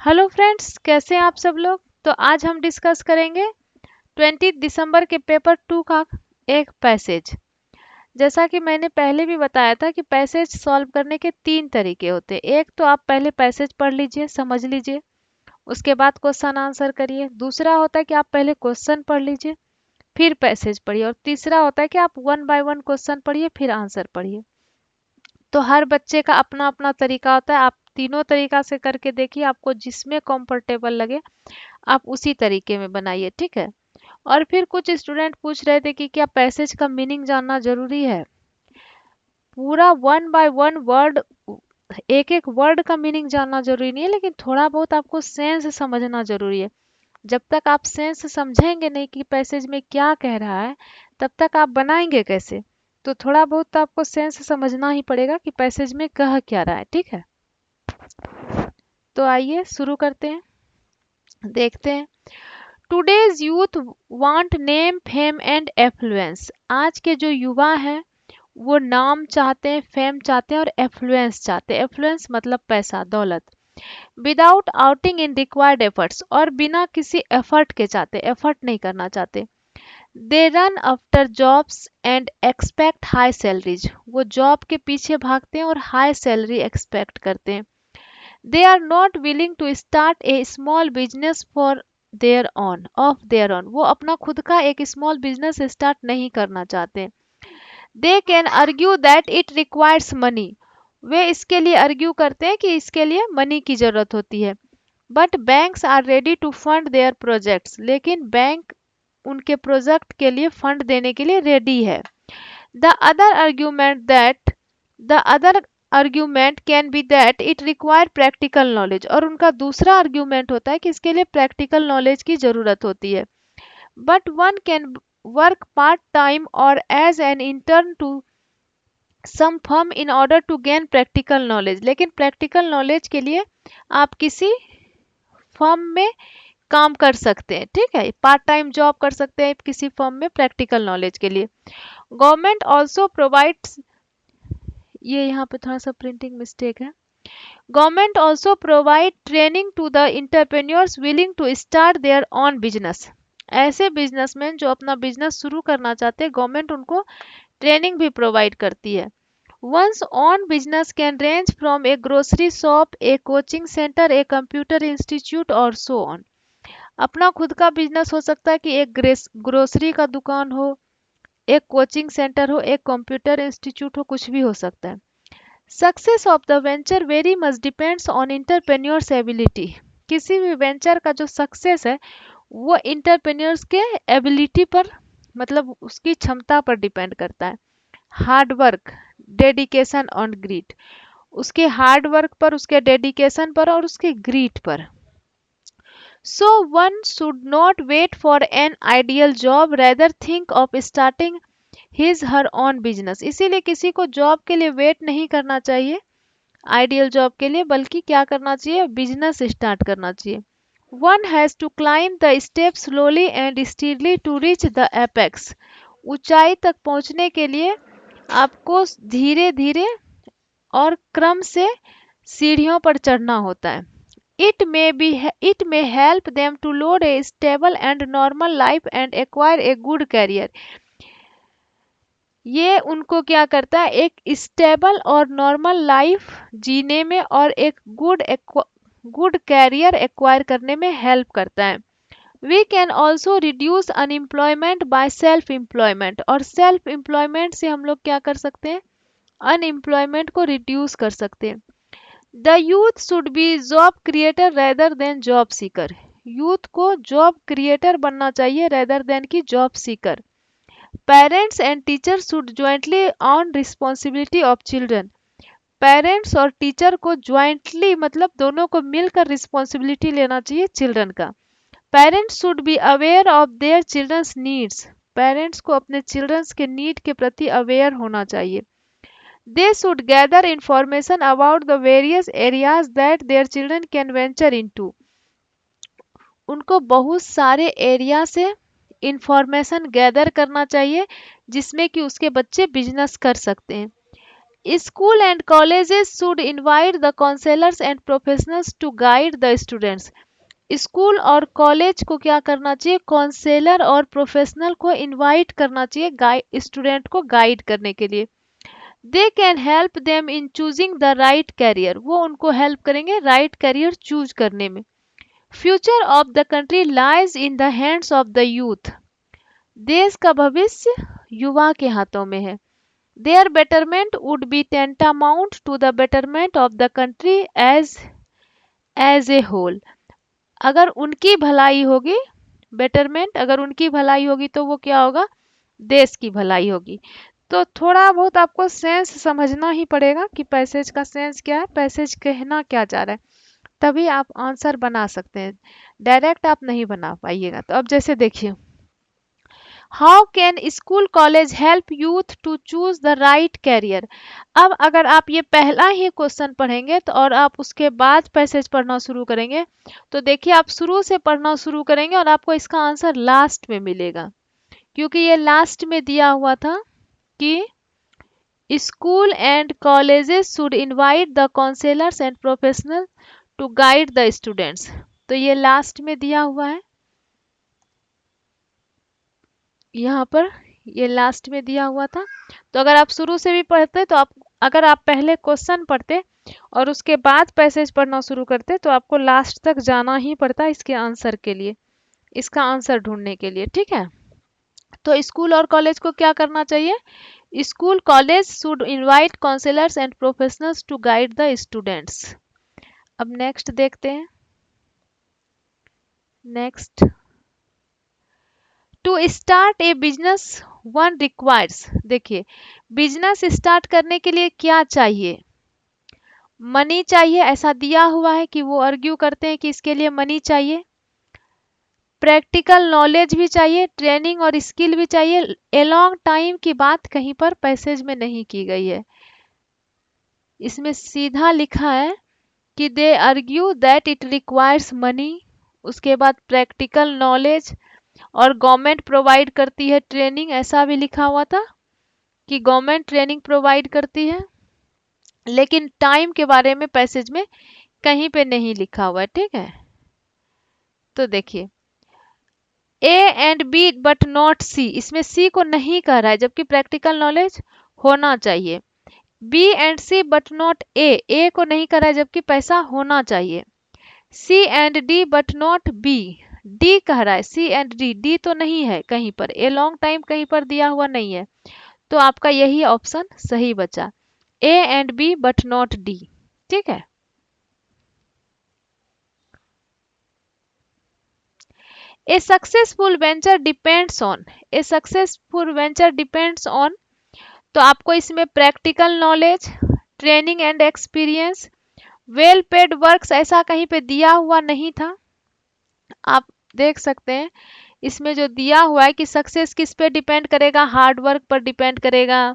Hello friends, कैसे हैं आप सब लोग। तो आज हम डिस्कस करेंगे 20 दिसंबर के पेपर 2 का एक पैसेज। जैसा कि मैंने पहले भी बताया था कि पैसेज सॉल्व करने के तीन तरीके होते हैं। एक तो आप पहले पैसेज पढ़ लीजिए, समझ लीजिए, उसके बाद क्वेश्चन आंसर करिए। दूसरा होता है कि आप पहले क्वेश्चन पढ़ लीजिए, फिर पैसेज पढ़िए। और तीसरा होता है कि आप वन बाय वन क्वेश्चन पढ़िए, फिर आंसर पढ़िए। तो हर बच्चे का अपना अपना तरीका होता है। आप तीनों तरीका से करके देखिए, आपको जिसमें कंफर्टेबल लगे आप उसी तरीके में बनाइए, ठीक है। और फिर कुछ स्टूडेंट पूछ रहे थे कि क्या पैसेज का मीनिंग जानना जरूरी है। पूरा वन बाय वन वर्ड, एक एक वर्ड का मीनिंग जानना जरूरी नहीं है, लेकिन थोड़ा बहुत आपको सेंस समझना जरूरी है। जब तक आप सेंस समझेंगे नहीं कि पैसेज में क्या कह रहा है, तब तक आप बनाएंगे कैसे। तो थोड़ा बहुत तो आपको सेंस समझना ही पड़ेगा कि पैसेज में कह क्या रहा है, ठीक है। तो आइए शुरू करते हैं, देखते हैं। Today's youth want name fame and affluence. आज के जो युवा हैं वो नाम चाहते हैं, फेम चाहते हैं और एफ्लुएंस चाहते हैं। एफ्लुएंस मतलब पैसा, दौलत। विदाउट आउटिंग इन रिक्वायर्ड एफर्ट्स, और बिना किसी एफर्ट के चाहते, एफर्ट नहीं करना चाहते। They run after jobs and expect high salaries. वो जॉब के पीछे भागते हैं और हाई सैलरी एक्सपेक्ट करते हैं। They are not willing to start a small business for their own of their own. वो अपना खुद का एक स्मॉल बिजनेस स्टार्ट नहीं करना चाहते। They can argue that it requires money. वे इसके लिए अर्ग्यू करते हैं कि इसके लिए मनी की जरूरत होती है। But banks are ready to fund their projects. लेकिन बैंक उनके प्रोजेक्ट के लिए फंड देने के लिए रेडी है। The other argument that the other argument can be that it require practical knowledge. और उनका दूसरा आर्ग्यूमेंट होता है कि इसके लिए प्रैक्टिकल नॉलेज की जरूरत होती है। But one can work part time और as an intern to some firm in order to gain practical knowledge. लेकिन प्रैक्टिकल नॉलेज के लिए आप किसी फर्म में काम कर सकते हैं, ठीक है। पार्ट टाइम जॉब कर सकते हैं किसी फर्म में प्रैक्टिकल नॉलेज के लिए। गवर्नमेंट ऑल्सो प्रोवाइड्स, ये यहाँ पे थोड़ा सा प्रिंटिंग मिस्टेक है। Government also provide training to the entrepreneurs willing to start their own business. ऐसे बिजनेसमैन जो अपना बिजनेस शुरू करना चाहते हैं, गवर्नमेंट उनको ट्रेनिंग भी प्रोवाइड करती है। One's own business can range from a grocery shop, a coaching centre, a computer institute और सो ऑन। अपना खुद का बिजनेस हो सकता है कि एक ग्रोसरी का दुकान हो, एक कोचिंग सेंटर हो, एक कंप्यूटर इंस्टीट्यूट हो, कुछ भी हो सकता है। Success of the venture very much depends on entrepreneurs ability. किसी भी वेंचर का जो सक्सेस है वो इंटरप्रेन्योर्स के एबिलिटी पर, मतलब उसकी क्षमता पर डिपेंड करता है। हार्ड वर्क, डेडिकेशन और ग्रीट। उसके हार्ड वर्क पर, उसके डेडिकेशन पर और उसके ग्रीट पर। So one should not wait for an ideal job, rather think of starting his her own business. इसीलिए किसी को जॉब के लिए वेट नहीं करना चाहिए, आइडियल जॉब के लिए, बल्कि क्या करना चाहिए, बिजनेस स्टार्ट करना चाहिए। One has to climb the step slowly and steadily to reach the apex. ऊंचाई तक पहुंचने के लिए आपको धीरे धीरे और क्रम से सीढ़ियों पर चढ़ना होता है। It may help them to lead a stable and normal life and acquire a good career. ये उनको क्या करता है, एक स्टेबल और नॉर्मल लाइफ जीने में और एक गुड कैरियर एक्वायर करने में हेल्प करता है। We can also reduce unemployment by self employment. और सेल्फ एम्प्लॉयमेंट से हम लोग क्या कर सकते हैं, अनएम्प्लॉयमेंट को रिड्यूस कर सकते हैं। The youth should be job creator rather than job seeker. Youth को जॉब क्रिएटर बनना चाहिए रेदर देन की job seeker. Parents and teacher should jointly on responsibility of children. Parents और टीचर को ज्वाइंटली, मतलब दोनों को मिलकर रिस्पॉन्सिबिलिटी लेना चाहिए चिल्ड्रन का। Parents should be aware of their childrens needs. Parents को अपने चिल्ड्रंस के नीड के प्रति अवेयर होना चाहिए। They should gather information about the various areas that their children can venture into. उनको बहुत सारे एरिया से इंफॉर्मेशन गैदर करना चाहिए जिसमें कि उसके बच्चे बिजनेस कर सकते हैं। School and colleges should invite the counselors and professionals to guide the students. School और कॉलेज को क्या करना चाहिए, काउंसलर और प्रोफेशनल को इनवाइट करना चाहिए स्टूडेंट को गाइड करने के लिए. They can help them in choosing the right career, वो उनको हेल्प करेंगे राइट कैरियर चूज करने में. Future of the country lies in the hands of the youth, देश का भविष्य युवा के हाथों में है. Their betterment would be tantamount to the betterment of the country as a whole. अगर उनकी भलाई होगी, बेटरमेंट अगर उनकी भलाई होगी तो वो क्या होगा, देश की भलाई होगी. तो थोड़ा बहुत आपको सेंस समझना ही पड़ेगा कि पैसेज का सेंस क्या है, पैसेज कहना क्या चाह रहा है, तभी आप आंसर बना सकते हैं. डायरेक्ट आप नहीं बना पाइएगा. तो अब जैसे देखिए, how can school college help youth to choose the right career. अब अगर आप ये पहला ही क्वेश्चन पढ़ेंगे तो और आप उसके बाद पैसेज पढ़ना शुरू करेंगे, तो देखिए आप शुरू से पढ़ना शुरू करेंगे और आपको इसका आंसर लास्ट में मिलेगा, क्योंकि ये लास्ट में दिया हुआ था कि school and colleges should invite the counsellors and professional to guide the students. तो ये लास्ट में दिया हुआ है, यहाँ पर ये लास्ट में दिया हुआ था. तो अगर आप शुरू से भी पढ़ते तो अगर आप पहले क्वेश्चन पढ़ते और उसके बाद पैसेज पढ़ना शुरू करते तो आपको लास्ट तक जाना ही पड़ता इसके आंसर के लिए, इसका आंसर ढूंढने के लिए. ठीक है, तो स्कूल और कॉलेज को क्या करना चाहिए, school college should invite counsellors and professionals to guide the students. अब नेक्स्ट देखते हैं. Next, to start a business one requires. देखिए बिजनेस स्टार्ट करने के लिए क्या चाहिए, मनी चाहिए, ऐसा दिया हुआ है कि वो आर्ग्यू करते हैं कि इसके लिए मनी चाहिए. प्रैक्टिकल नॉलेज भी चाहिए, ट्रेनिंग और स्किल भी चाहिए. ए लॉन्ग टाइम की बात कहीं पर पैसेज में नहीं की गई है, इसमें सीधा लिखा है कि दे argue that it requires money. उसके बाद प्रैक्टिकल नॉलेज और गवर्नमेंट प्रोवाइड करती है ट्रेनिंग, ऐसा भी लिखा हुआ था कि गवर्नमेंट ट्रेनिंग प्रोवाइड करती है, लेकिन टाइम के बारे में पैसेज में कहीं पे नहीं लिखा हुआ है. ठीक है, तो देखिए A and B but not C, इसमें सी को नहीं कह रहा है जबकि प्रैक्टिकल नॉलेज होना चाहिए. B and C but not A को नहीं कह रहा है जबकि पैसा होना चाहिए. C and D but not B, D कह रहा है, सी एंड डी तो नहीं है कहीं पर, ए लॉन्ग टाइम कहीं पर दिया हुआ नहीं है, तो आपका यही ऑप्शन सही बचा, A and B but not D. ठीक है, a successful venture depends on, a successful venture depends on. तो आपको इसमें practical knowledge, training and experience, well paid works ऐसा कहीं पे दिया हुआ नहीं था. आप देख सकते हैं इसमें जो दिया हुआ है कि सक्सेस किस पे डिपेंड करेगा, हार्ड वर्क पर डिपेंड करेगा,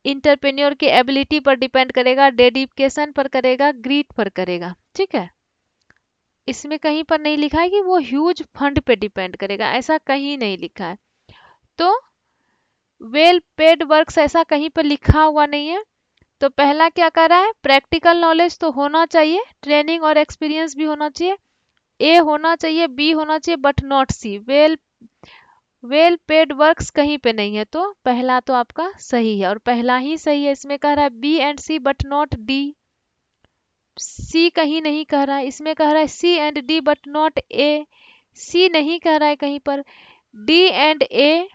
इंटरप्रेन्योर की एबिलिटी पर डिपेंड करेगा, डेडिकेशन पर करेगा, ग्रीट पर करेगा. ठीक है, इसमें कहीं पर नहीं लिखा है कि वो ह्यूज फंड पे डिपेंड करेगा, ऐसा कहीं नहीं लिखा है. तो वेल पेड वर्क्स ऐसा कहीं पर लिखा हुआ नहीं है. तो पहला क्या कर रहा है, प्रैक्टिकल नॉलेज तो होना चाहिए, ट्रेनिंग और एक्सपीरियंस भी होना चाहिए, ए होना चाहिए, बी होना चाहिए but not C, well paid works कहीं पे नहीं है. तो पहला तो आपका सही है और पहला ही सही है. इसमें कह रहा है B and C but not D, C कहीं नहीं कह रहा है, इसमें कह रहा है C and D but not A, C नहीं कह रहा है कहीं पर, डी एंड ए,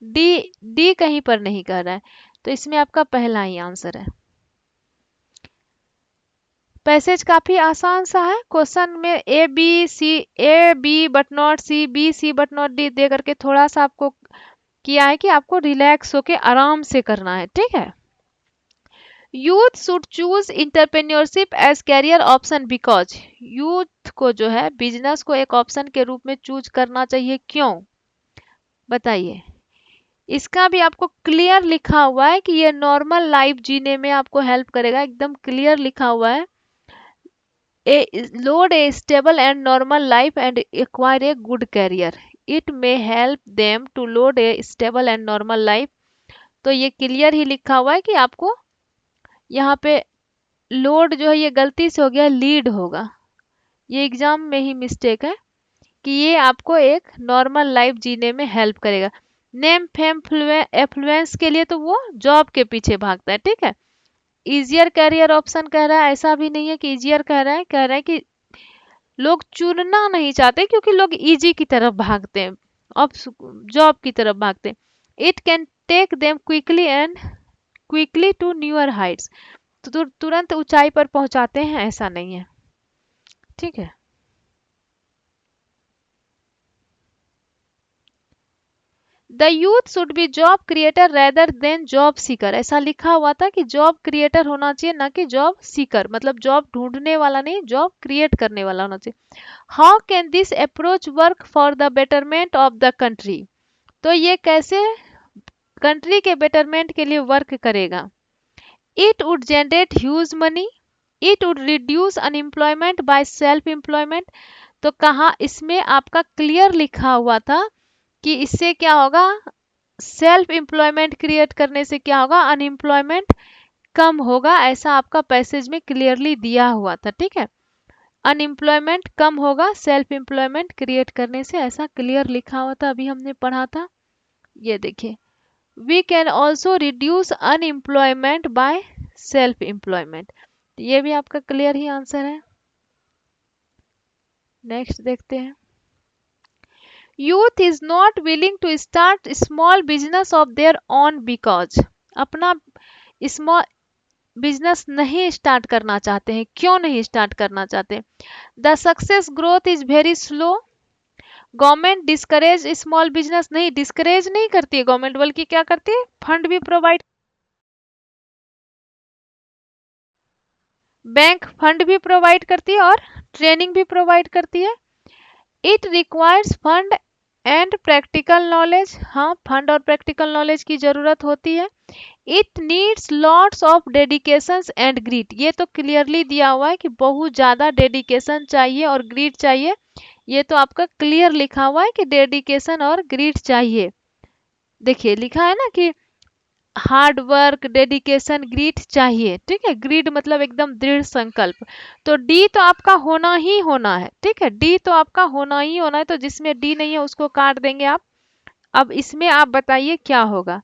डी कहीं पर नहीं कह रहा है. तो इसमें आपका पहला ही आंसर है. पैसेज काफी आसान सा है. क्वेश्चन में A B but not C, B C but not D दे करके थोड़ा सा आपको किया है कि आपको रिलैक्स होके आराम से करना है. ठीक है, youth should choose entrepreneurship as career option because, youth को जो है बिजनेस को एक ऑप्शन के रूप में चूज करना चाहिए. क्यों बताइए, इसका भी आपको क्लियर लिखा हुआ है कि ये नॉर्मल लाइफ जीने में आपको हेल्प करेगा, एकदम क्लियर लिखा हुआ है. Lead a stable and normal life and acquire a good career, it may help them to lead a stable and normal life. तो ये क्लियर ही लिखा हुआ है कि आपको यहाँ पे लोड जो है ये गलती से हो गया, लीड होगा। ये एग्जाम में ही मिस्टेक है कि ये आपको एक नॉर्मल लाइफ जीने में हेल्प करेगा। नेम फेम एफ्लुएंस के लिए तो वो जॉब के पीछे भागता है, ठीक है। इजियर कैरियर ऑप्शन कह रहा है, ऐसा भी नहीं है कि इजियर कह रहा है, कह रहा है कि लोग चुनना नहीं चाहते क्योंकि लोग इजी की तरफ भागते हैं, अब जॉब की तरफ भागते हैं। It can take them quickly to newer heights, तो तुरंत ऊंचाई पर पहुंचाते हैं, ऐसा नहीं है, ठीक है। The youth should be job creator rather than job Sikar, ऐसा लिखा हुआ था कि जॉब क्रिएटर होना चाहिए ना कि जॉब सीकर, मतलब जॉब ढूंढने वाला नहीं, जॉब क्रिएट करने वाला होना चाहिए। How can this approach work for the betterment of the country, तो ये कैसे कंट्री के बेटरमेंट के लिए वर्क करेगा। It would generate huge money, it would reduce unemployment by self employment, तो कहा इसमें आपका क्लियर लिखा हुआ था कि इससे क्या होगा, सेल्फ एम्प्लॉयमेंट क्रिएट करने से क्या होगा, अनएम्प्लॉयमेंट कम होगा, ऐसा आपका पैसेज में क्लियरली दिया हुआ था, ठीक है। अनएम्प्लॉयमेंट कम होगा सेल्फ एम्प्लॉयमेंट क्रिएट करने से, ऐसा क्लियर लिखा हुआ था, अभी हमने पढ़ा था। ये देखिए, we can also reduce unemployment by self employment, ये भी आपका क्लियर ही आंसर है। नेक्स्ट देखते हैं। Youth is not willing to start small business of their own because, अपना स्मॉल बिजनेस नहीं स्टार्ट करना चाहते हैं, क्यों नहीं स्टार्ट करना चाहते। The success growth is very slow, government discourage small business, नहीं डिस्करेज नहीं करती है गवर्नमेंट, बल्कि क्या करती है, फंड भी प्रोवाइड, बैंक फंड भी प्रोवाइड करती है और ट्रेनिंग भी प्रोवाइड करती है। It requires fund and practical knowledge, हाँ फंड और प्रैक्टिकल नॉलेज की जरूरत होती है। It needs lots of dedication and greed, ये तो क्लियरली दिया हुआ है कि बहुत ज्यादा डेडिकेशन चाहिए और ग्रीड चाहिए, ये तो आपका क्लियर लिखा हुआ है कि डेडिकेशन और ग्रीड चाहिए। देखिए लिखा है ना कि हार्ड वर्क, डेडिकेशन, ग्रीड चाहिए, ठीक है। ग्रीड मतलब एकदम दृढ़ संकल्प, तो डी तो आपका होना ही होना है, ठीक है, डी तो आपका होना ही होना है, तो जिसमें डी नहीं है उसको काट देंगे आप। अब इसमें आप बताइए क्या होगा,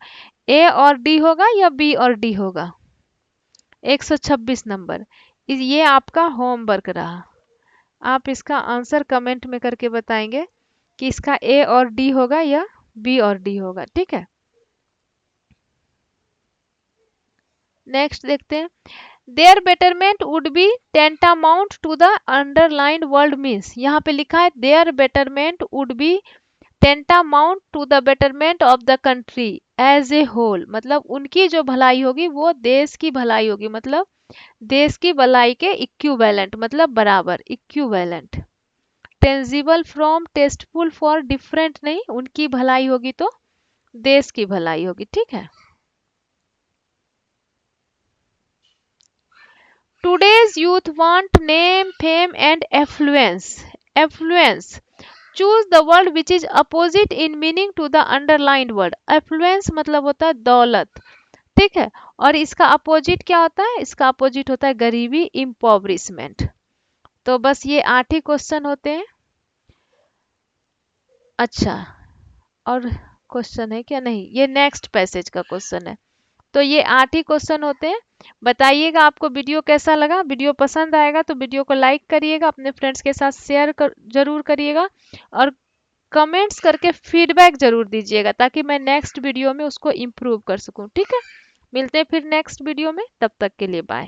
ए और डी होगा या बी और डी होगा। 126 नंबर, ये आपका होमवर्क रहा, आप इसका आंसर कमेंट में करके बताएंगे कि इसका ए और डी होगा या बी और डी होगा, ठीक है। नेक्स्ट देखते हैं। Their betterment would be tantamount to the underlined world means, यहाँ पे लिखा है their betterment would be tantamount to the betterment of the country as a whole, मतलब उनकी जो भलाई होगी वो देश की भलाई होगी, मतलब देश की भलाई के इक्विवेलेंट, मतलब बराबर, equivalent. Tangible from tasteful for different नहीं, उनकी भलाई होगी तो देश की भलाई होगी, ठीक है। Today's youth want name, fame and affluence. Affluence. Choose the word which is opposite in meaning to the underlined word. Affluence मतलब होता है दौलत, ठीक है, और इसका अपोजिट क्या होता है, इसका अपोजिट होता है गरीबी, इम्पोवरिशमेंट। तो बस ये 8 ही क्वेश्चन होते हैं। अच्छा, और क्वेश्चन है क्या, नहीं, ये नेक्स्ट पैसेज का क्वेश्चन है। तो ये 8 ही क्वेश्चन होते हैं। बताइएगा आपको वीडियो कैसा लगा, वीडियो पसंद आएगा तो वीडियो को लाइक करिएगा, अपने फ्रेंड्स के साथ शेयर जरूर करिएगा और कमेंट्स करके फीडबैक जरूर दीजिएगा ताकि मैं नेक्स्ट वीडियो में उसको इम्प्रूव कर सकूं, ठीक है। मिलते हैं फिर नेक्स्ट वीडियो में, तब तक के लिए बाय।